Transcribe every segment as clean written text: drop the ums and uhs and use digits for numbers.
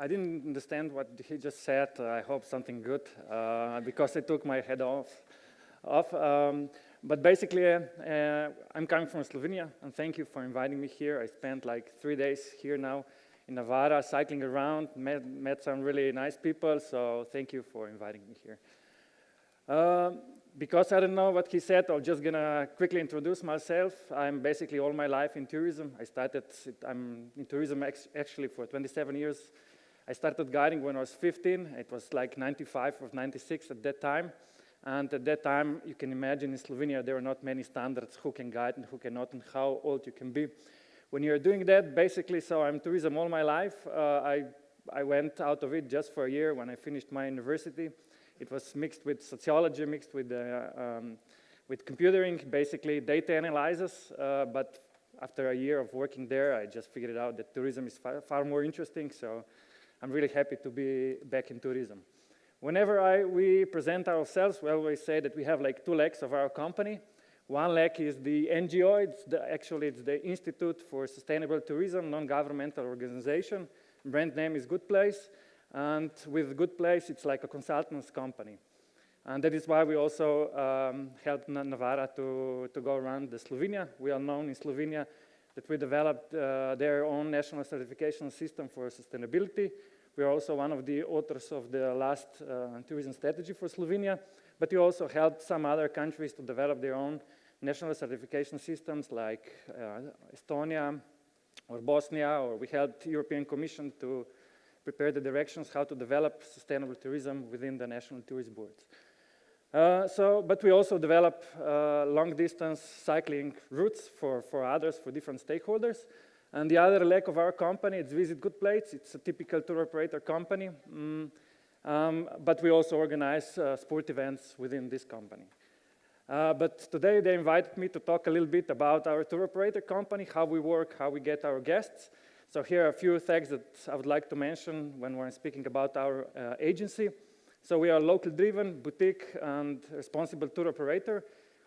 I didn't understand what he just said. I hope something good, because I took my head off. But basically, I'm coming from Slovenia, and thank you for inviting me here. I spent like 3 days here now in Navarra, cycling around, met some really nice people, so thank you for inviting me here. Because I don't know what he said, I'm just gonna quickly introduce myself. I'm basically all my life in tourism. I'm in tourism actually for 27 years. I started guiding when I was 15. It was like 95 or 96 at that time. And at that time, you can imagine in Slovenia, there are not many standards who can guide and who cannot and how old you can be. When you're doing that, basically, so I'm tourism all my life. I went out of it just for a year when I finished my university. It was mixed with sociology, mixed with computering, basically data analysis. But after a year of working there, I just figured out that tourism is far more interesting. So I'm really happy to be back in tourism. Whenever we present ourselves, we always say that we have like 2 legs of our company. One leg is the NGO, it's the Institute for Sustainable Tourism, non-governmental organization. Brand name is Good Place, and with Good Place, it's like a consultants company. And that is why we also helped Navarra to go around the Slovenia. We are known in Slovenia that we developed their own national certification system for sustainability. We are also one of the authors of the last tourism strategy for Slovenia, but we also helped some other countries to develop their own national certification systems like Estonia or Bosnia, or we helped the European Commission to prepare the directions how to develop sustainable tourism within the national tourist boards. But we also develop long-distance cycling routes for others, for different stakeholders. And the other leg of our company, it's Visit Good Place. It's a typical tour operator company, but we also organize sport events within this company. But today they invited me to talk a little bit about our tour operator company, how we work, how we get our guests. So here are a few things that I would like to mention when we're speaking about our agency. So we are a local-driven boutique and responsible tour operator.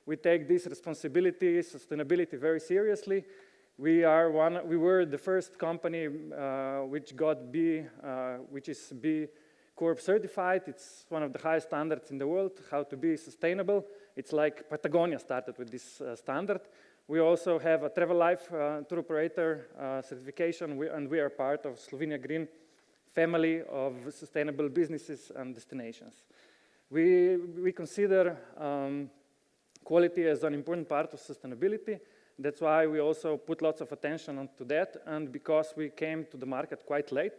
We take this responsibility, sustainability very seriously. We were the first company which got which is B Corp certified. It's one of the highest standards in the world, how to be sustainable. It's like Patagonia started with this standard. We also have a Travel Life tour operator certification, and we are part of Slovenia Green family of sustainable businesses and destinations. We consider quality as an important part of sustainability. That's why we also put lots of attention onto that, and because we came to the market quite late,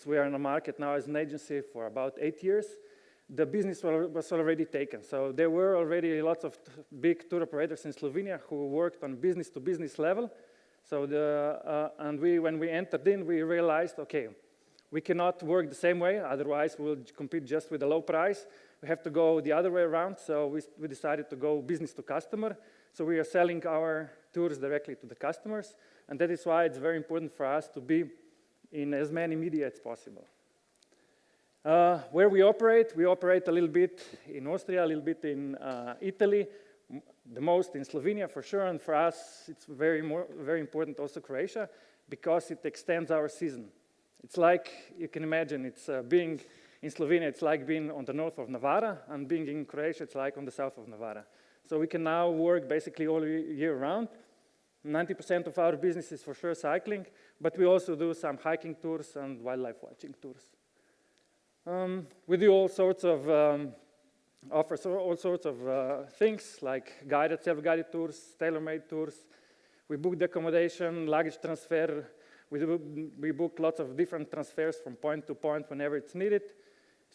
we are in the market now as an agency for about 8 years, the business was already taken. So there were already lots of big tour operators in Slovenia who worked on business-to-business level. So when we entered in, we realized, okay, we cannot work the same way, otherwise we'll compete just with a low price. We have to go the other way around, so we decided to go business to customer. So we are selling our tours directly to the customers, and that is why it's very important for us to be in as many media as possible. Where we operate a little bit in Austria, a little bit in Italy, the most in Slovenia for sure, and for us it's very important also Croatia, because it extends our season. It's like, you can imagine, it's being in Slovenia, it's like being on the north of Navarra, and being in Croatia, it's like on the south of Navarra. So we can now work basically all year round. 90% of our business is for sure cycling, but we also do some hiking tours and wildlife watching tours. We do all sorts of offers, all sorts of things like guided, self-guided tours, tailor-made tours. We book the accommodation, luggage transfer. We book lots of different transfers from point to point whenever it's needed.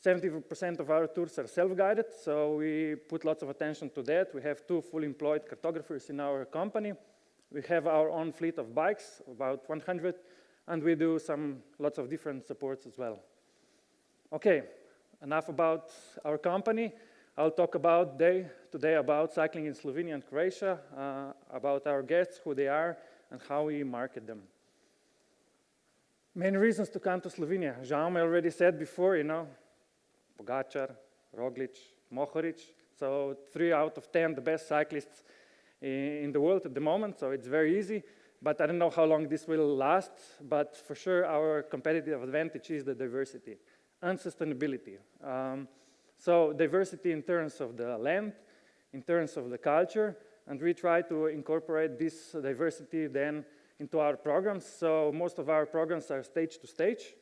70% of our tours are self-guided, so we put lots of attention to that. We have 2 fully employed cartographers in our company. We have our own fleet of bikes, about 100, and we do lots of different supports as well. Okay, enough about our company. I'll talk today about cycling in Slovenia and Croatia, about our guests, who they are, and how we market them. Main reasons to come to Slovenia. Jaume already said before, Pogačar, Roglič, Mohorič. So 3 out of 10, the best cyclists in the world at the moment, so it's very easy. But I don't know how long this will last, but for sure our competitive advantage is the diversity and sustainability. So diversity in terms of the land, in terms of the culture, and we try to incorporate this diversity then into our programs. So most of our programs are stage-to-stage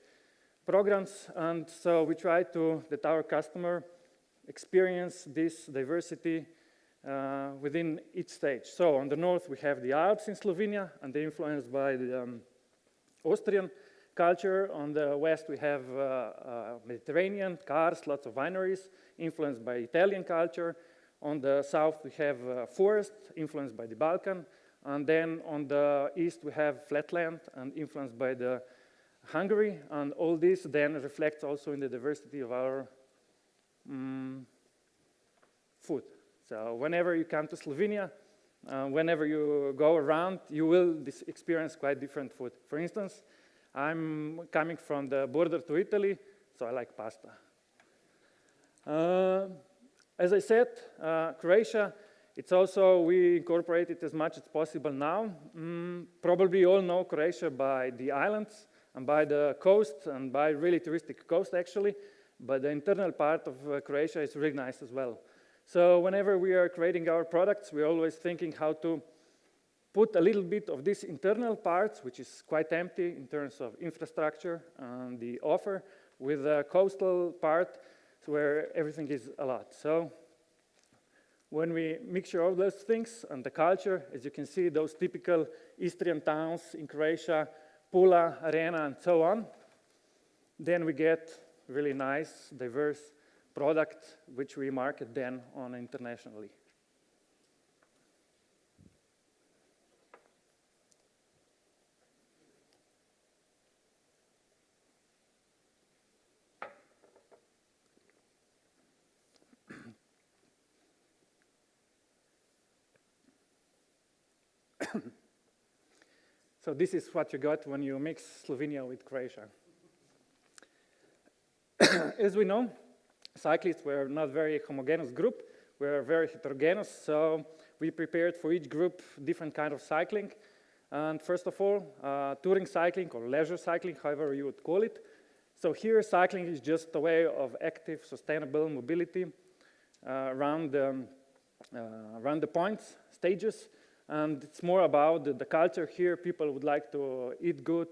programs, and so we try to, that our customer experience this diversity within each stage. So on the north we have the Alps in Slovenia, and they're influenced by the Austrian culture. On the west we have Mediterranean, cars, lots of wineries, influenced by Italian culture. On the south we have forest, influenced by the Balkan. And then on the east we have flatland and influenced by the Hungary. And all this then reflects also in the diversity of our food. So whenever you come to Slovenia, whenever you go around, you will experience quite different food. For instance, I'm coming from the border to Italy, so I like pasta. As I said, Croatia, it's also, we incorporate it as much as possible now. Probably you all know Croatia by the islands and by the coast and by really touristic coast actually, but the internal part of Croatia is really nice as well. So whenever we are creating our products, we're always thinking how to put a little bit of this internal parts, which is quite empty in terms of infrastructure and the offer, with the coastal part where everything is a lot. So when we mixture all those things and the culture, as you can see, those typical Istrian towns in Croatia, Pula, Arena, and so on, then we get really nice, diverse product which we market then on internationally. So this is what you got when you mix Slovenia with Croatia. As we know, cyclists were not very homogeneous group, we're very heterogeneous, so we prepared for each group different kind of cycling. And first of all, touring cycling or leisure cycling, however you would call it. So here cycling is just a way of active, sustainable mobility around the points, stages. And it's more about the culture here. People would like to eat good,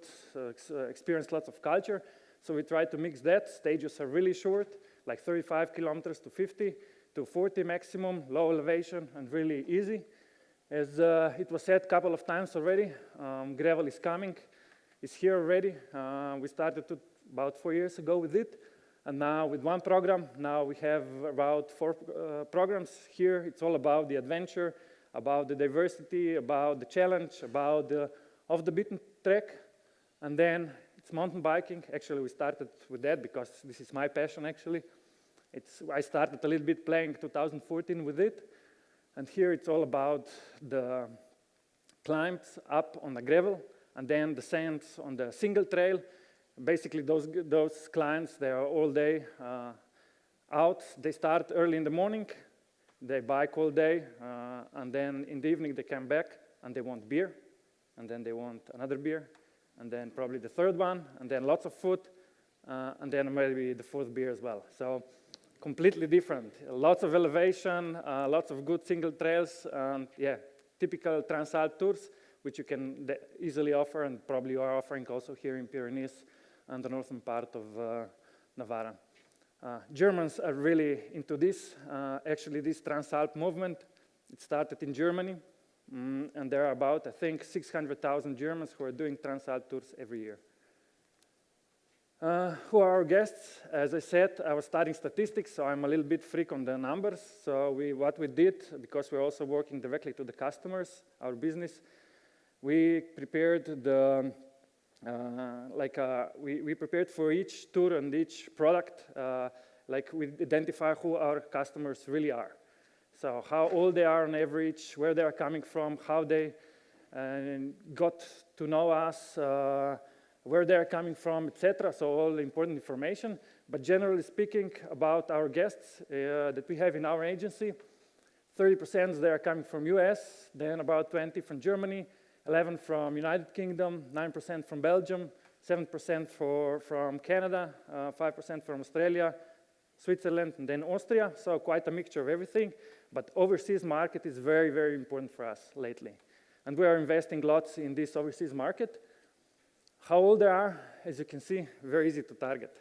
experience lots of culture. So we try to mix that. Stages are really short, like 35 kilometers to 50 to 40 maximum, low elevation and really easy. As it was said a couple of times already, gravel is coming. It's here already. We started about 4 years ago with it. And now with one program, now we have about 4 programs here. It's all about the adventure, about the diversity, about the challenge, about the off the beaten track. And then it's mountain biking. Actually, we started with that because this is my passion, actually. I started a little bit playing 2014 with it. And here it's all about the climbs up on the gravel and then descents on the single trail. Basically, those climbs, they are all day out. They start early in the morning. They bike all day, and then in the evening they come back and they want beer, and then they want another beer, and then probably the third one, and then lots of food, and then maybe the fourth beer as well. So completely different. Lots of elevation, lots of good single trails, and yeah, typical Transalp tours, which you can easily offer, and probably you are offering also here in Pyrenees and the northern part of Navarra. Germans are really into this. Actually, this Transalp movement, it started in Germany, and there are about, I think, 600,000 Germans who are doing Transalp tours every year. Who are our guests? As I said, I was studying statistics, so I'm a little bit freak on the numbers. So what we did, because we're also working directly to the customers, our business, we prepared we prepared for each tour and each product, we identify who our customers really are. So how old they are on average, where they are coming from, how they got to know us, where they are coming from, etc. So all important information. But generally speaking, about our guests that we have in our agency, 30% they are coming from US, then about 20 from Germany, 11 from United Kingdom, 9% from Belgium, 7% from Canada, 5% from Australia, Switzerland, and then Austria. So quite a mixture of everything. But overseas market is very, very important for us lately. And we are investing lots in this overseas market. How old they are, as you can see, very easy to target.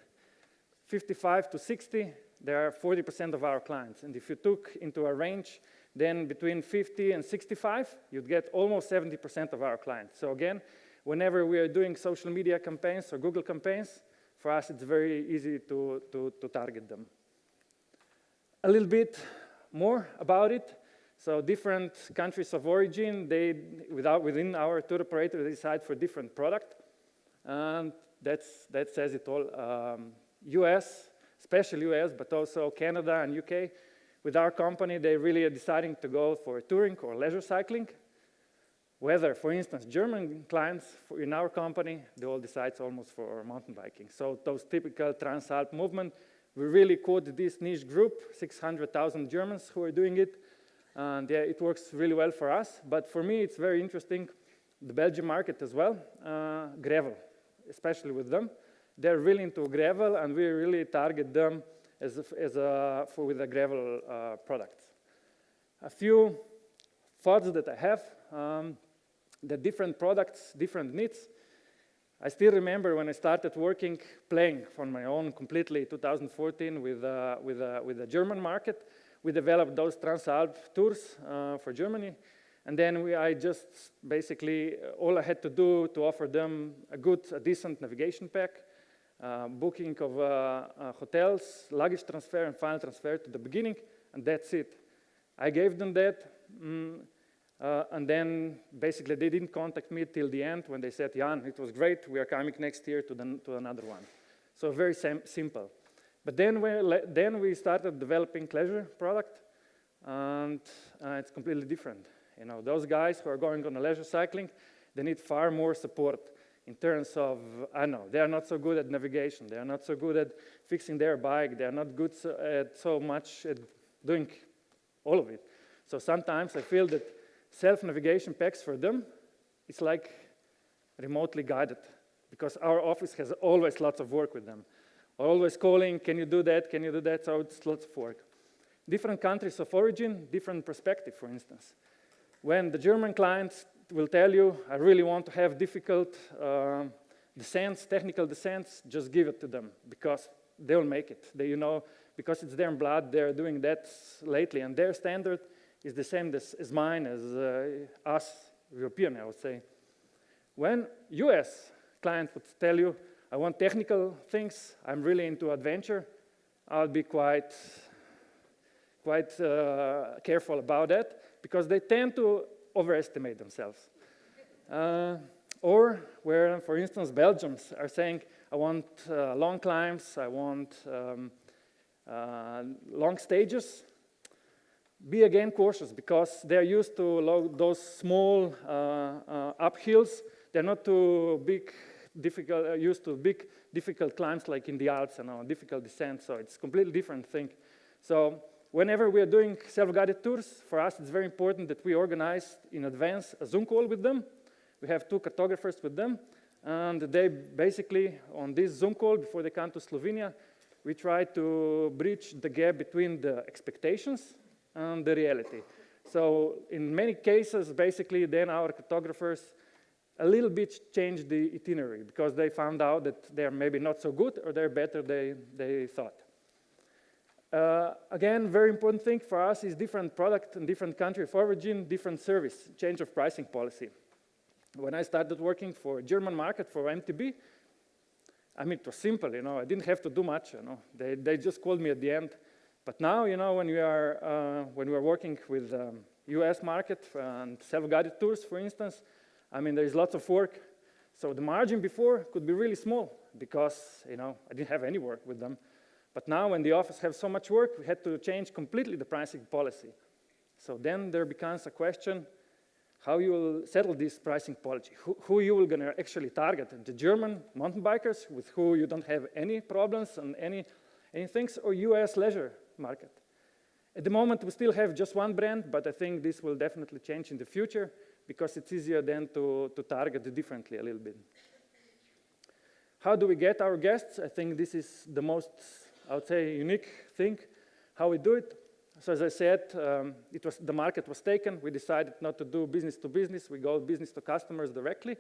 55 to 60, they are 40% of our clients. And if you took into a range, then between 50 and 65, you'd get almost 70% of our clients. So again, whenever we are doing social media campaigns or Google campaigns, for us it's very easy to target them. A little bit more about it. So different countries of origin, within our tour operator, they decide for different product. And that says it all. US, especially US, but also Canada and UK. With our company, they really are deciding to go for touring or leisure cycling. Whether, for instance, German clients in our company, they all decide almost for mountain biking. So those typical Transalp movement, we really caught this niche group, 600,000 Germans who are doing it. And yeah, it works really well for us. But for me, it's very interesting, the Belgian market as well, gravel, especially with them. They're really into gravel, and we really target them with the gravel products. A few thoughts that I have, the different products, different needs. I still remember when I started working, playing on my own completely, 2014 with the German market. We developed those Transalp tours for Germany. And then I just basically, all I had to do to offer them a decent navigation pack, booking of hotels, luggage transfer, and final transfer to the beginning, and that's it. I gave them that, and then basically they didn't contact me till the end when they said, Jan, it was great, we are coming next year to another one. So very simple. But then we started developing leisure product, and it's completely different. You know, those guys who are going on a leisure cycling, they need far more support in terms of, I know, they are not so good at navigation, they are not so good at fixing their bike, they are not good at so much at doing all of it. So sometimes I feel that self-navigation packs for them, it's like remotely guided, because our office has always lots of work with them. Always calling, can you do that, can you do that, so it's lots of work. Different countries of origin, different perspective, for instance. When the German clients will tell you, I really want to have difficult descents, technical descents, just give it to them, because they'll make it. They, you know, because it's their blood, they're doing that lately, and their standard is the same as mine, as us, European, I would say. When US client would tell you, I want technical things, I'm really into adventure, I'll be quite careful about that, because they tend to overestimate themselves. Or where, for instance, Belgians are saying, I want long climbs, I want long stages. Be again cautious, because they're used to those small uphills. They're not too big, used to big, difficult climbs like in the Alps and difficult descents. So it's a completely different thing. So whenever we are doing self-guided tours, for us it's very important that we organize in advance a Zoom call with them. We have 2 cartographers with them, and they basically, on this Zoom call, before they come to Slovenia, we try to bridge the gap between the expectations and the reality. So in many cases, basically, then our cartographers a little bit change the itinerary, because they found out that they're maybe not so good, or they're better than they thought. Again, very important thing for us is different product and different country of origin, different service, change of pricing policy. When I started working for German market for MTB, I mean, it was simple, you know, I didn't have to do much, you know, they just called me at the end. But now, you know, when we are working with US market and self-guided tours, for instance, I mean, there is lots of work. So the margin before could be really small, because, you know, I didn't have any work with them. But now when the office has so much work, we had to change completely the pricing policy. So then there becomes a question, how you will settle this pricing policy, who you will gonna actually target, the German mountain bikers with who you don't have any problems and any things, or US leisure market. At the moment, we still have just one brand, but I think this will definitely change in the future, because it's easier then to target differently a little bit. How do we get our guests? I think this is the most, I would say, unique thing, how we do it. So as I said, the market was taken. We decided not to do business to business. We go business to customers directly.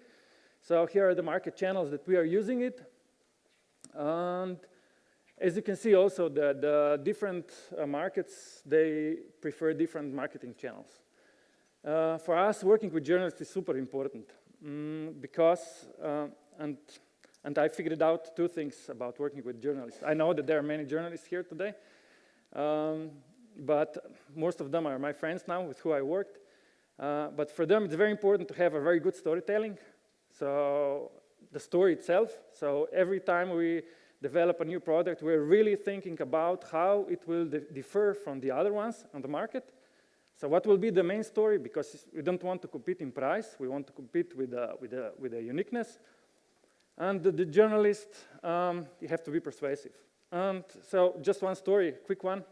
So here are the market channels that we are using it. And as you can see also, the different markets, they prefer different marketing channels. For us, working with journalists is super important because, and I figured out two things about working with journalists. I know that there are many journalists here today, but most of them are my friends now with who I worked. But for them, it's very important to have a very good storytelling. So the story itself. So every time we develop a new product, we're really thinking about how it will differ from the other ones on the market. So what will be the main story? Because we don't want to compete in price. We want to compete with a uniqueness. And the journalist, you have to be persuasive. And so just one story, quick one.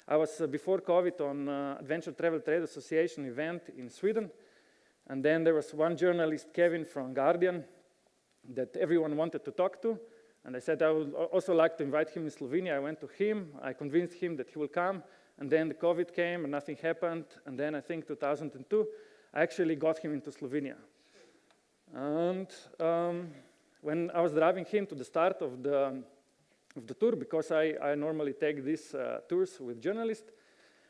I was before COVID on Adventure Travel Trade Association event in Sweden. And then there was one journalist, Kevin from Guardian, that everyone wanted to talk to. And I said I would also like to invite him in Slovenia. I went to him. I convinced him that he will come. And then the COVID came and nothing happened. And then I think 2002, I actually got him into Slovenia. And when I was driving him to the start of the tour, because I normally take these tours with journalists,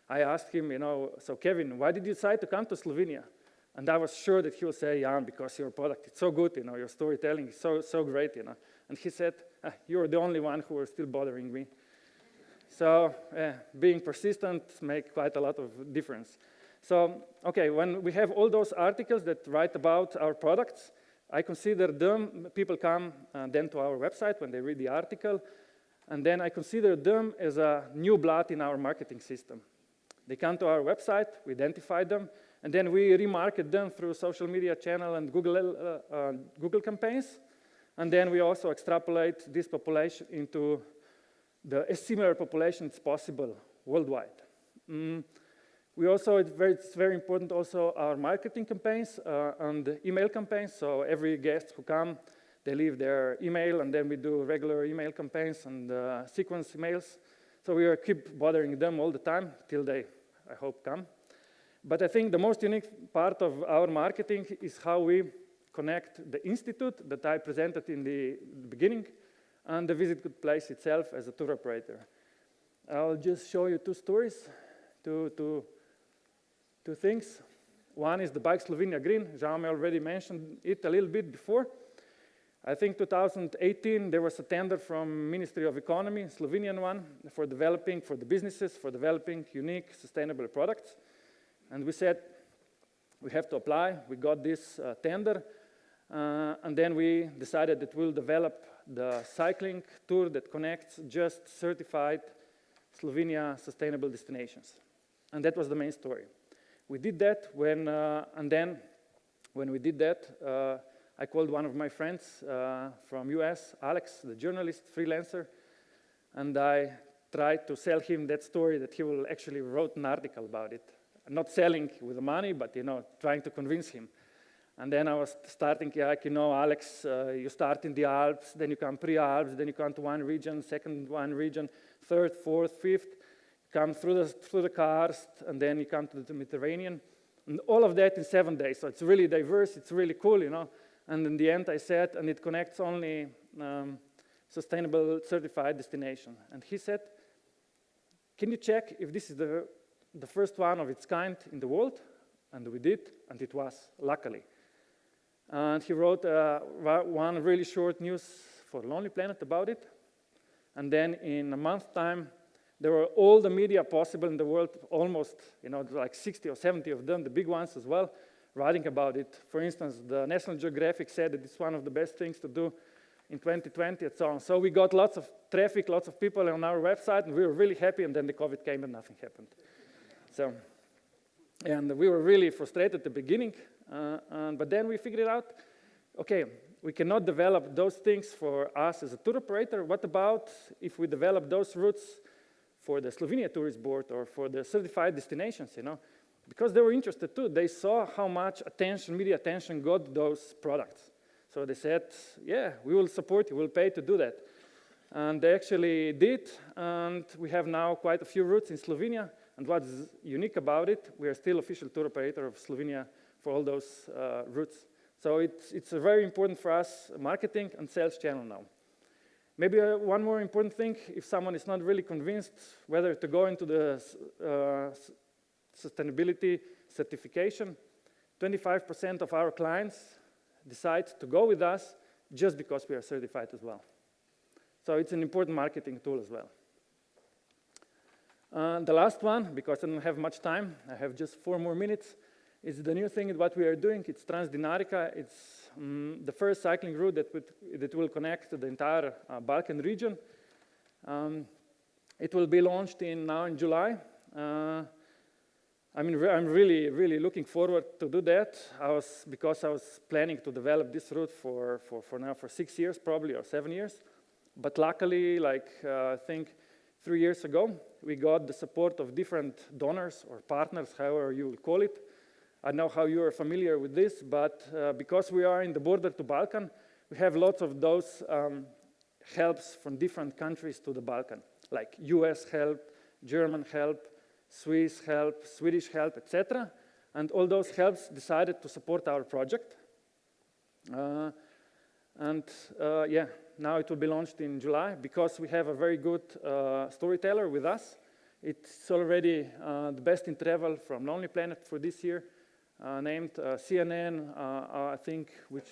I asked him, so Kevin, why did you decide to come to Slovenia? And I was sure that he would say, Jan, because your product is so good, your storytelling is so great, And he said, you're the only one who are still bothering me. So being persistent makes quite a lot of difference. So, okay, when we have all those articles that write about our products, I consider them, people come then to our website when they read the article, and then I consider them as a new blood in our marketing system. They come to our website, we identify them, and then we remarket them through social media channel and Google campaigns. And then we also extrapolate this population into as similar population as possible worldwide. We also, it's very important also our marketing campaigns and email campaigns. So every guest who come, they leave their email, and then we do regular email campaigns and sequence emails. So we keep bothering them all the time till they, I hope, come. But I think the most unique part of our marketing is how we connect the institute that I presented in the beginning and the Visit Good Place itself as a tour operator. I'll just show you two stories, two things. One is the Bike Slovenia Green. Jaume already mentioned it a little bit before. I think 2018, there was a tender from Ministry of Economy, Slovenian one, for the businesses, for developing unique, sustainable products. And we said, we have to apply. We got this tender. And then we decided that we'll develop the cycling tour that connects just certified Slovenia sustainable destinations. And that was the main story. We did that and then when we did that, I called one of my friends from US, Alex, the journalist, freelancer, and I tried to sell him that story that he will actually wrote an article about it. Not selling with the money, but trying to convince him. And then I was starting, Alex, you start in the Alps, then you come pre-Alps, then you come to one region, second one region, third, fourth, fifth, come through the karst, and then you come to the Mediterranean. And all of that in 7 days. So it's really diverse, it's really cool, And in the end, I said, and it connects only sustainable certified destination. And he said, can you check if this is the first one of its kind in the world? And we did, and it was, luckily. And he wrote one really short news for Lonely Planet about it. And then in a month's time, there were all the media possible in the world, almost, like 60 or 70 of them, the big ones as well, writing about it. For instance, the National Geographic said that it's one of the best things to do in 2020 and so on. So we got lots of traffic, lots of people on our website, and we were really happy, and then the COVID came and nothing happened. So, and we were really frustrated at the beginning, but then we figured out, okay, we cannot develop those things for us as a tour operator. What about if we develop those routes for the Slovenia Tourist Board or for the certified destinations, because they were interested too. They saw how much attention, media attention got those products. So they said, yeah, we will support you, we'll pay to do that. And they actually did, and we have now quite a few routes in Slovenia. And what's unique about it, we are still official tour operator of Slovenia for all those routes. So it's very important for us, marketing and sales channel now. Maybe one more important thing, if someone is not really convinced whether to go into the sustainability certification, 25% of our clients decide to go with us just because we are certified as well. So it's an important marketing tool as well. The last one, because I don't have much time, I have just 4 more minutes, is the new thing what we are doing. It's Transdinarica. It's the first cycling route that will connect the entire Balkan region. It will be launched now in July. I'm really looking forward to do that. Because I was planning to develop this route for 6 years probably, or 7 years. But luckily, I think 3 years ago, we got the support of different donors or partners, however you will call it. I know how you are familiar with this, but because we are in the border to Balkan, we have lots of those helps from different countries to the Balkan, like US help, German help, Swiss help, Swedish help, etc. And all those helps decided to support our project. Yeah, now it will be launched in July because we have a very good storyteller with us. It's already the best in travel from Lonely Planet for this year, named CNN, I think, which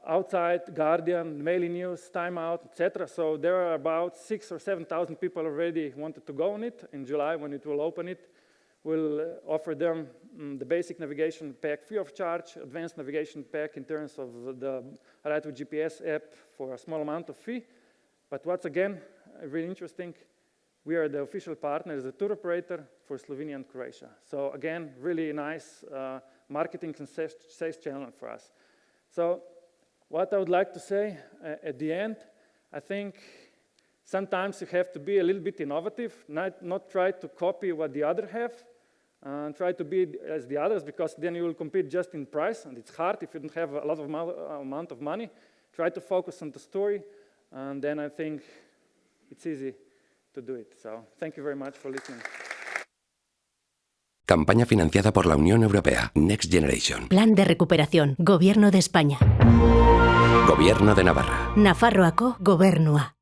Outside, Guardian, Daily News, Time Out, etc. So there are about 6,000 or 7,000 people already wanted to go on it. In July, when it will open it, we'll offer them the basic navigation pack free of charge, advanced navigation pack in terms of the Ride with GPS app for a small amount of fee. But what's again really interesting, we are the official partner as a tour operator for Slovenia and Croatia. So again, really nice marketing and sales channel for us. So what I would like to say at the end, I think sometimes you have to be a little bit innovative, not try to copy what the others have, and try to be as the others, because then you will compete just in price, and it's hard if you don't have a lot of amount of money. Try to focus on the story, and then I think it's easy to do it. So thank you very much for listening. Campaña financiada por la Unión Europea. Next Generation. Plan de Recuperación. Gobierno de España. Gobierno de Navarra. Nafarroako Gobernua.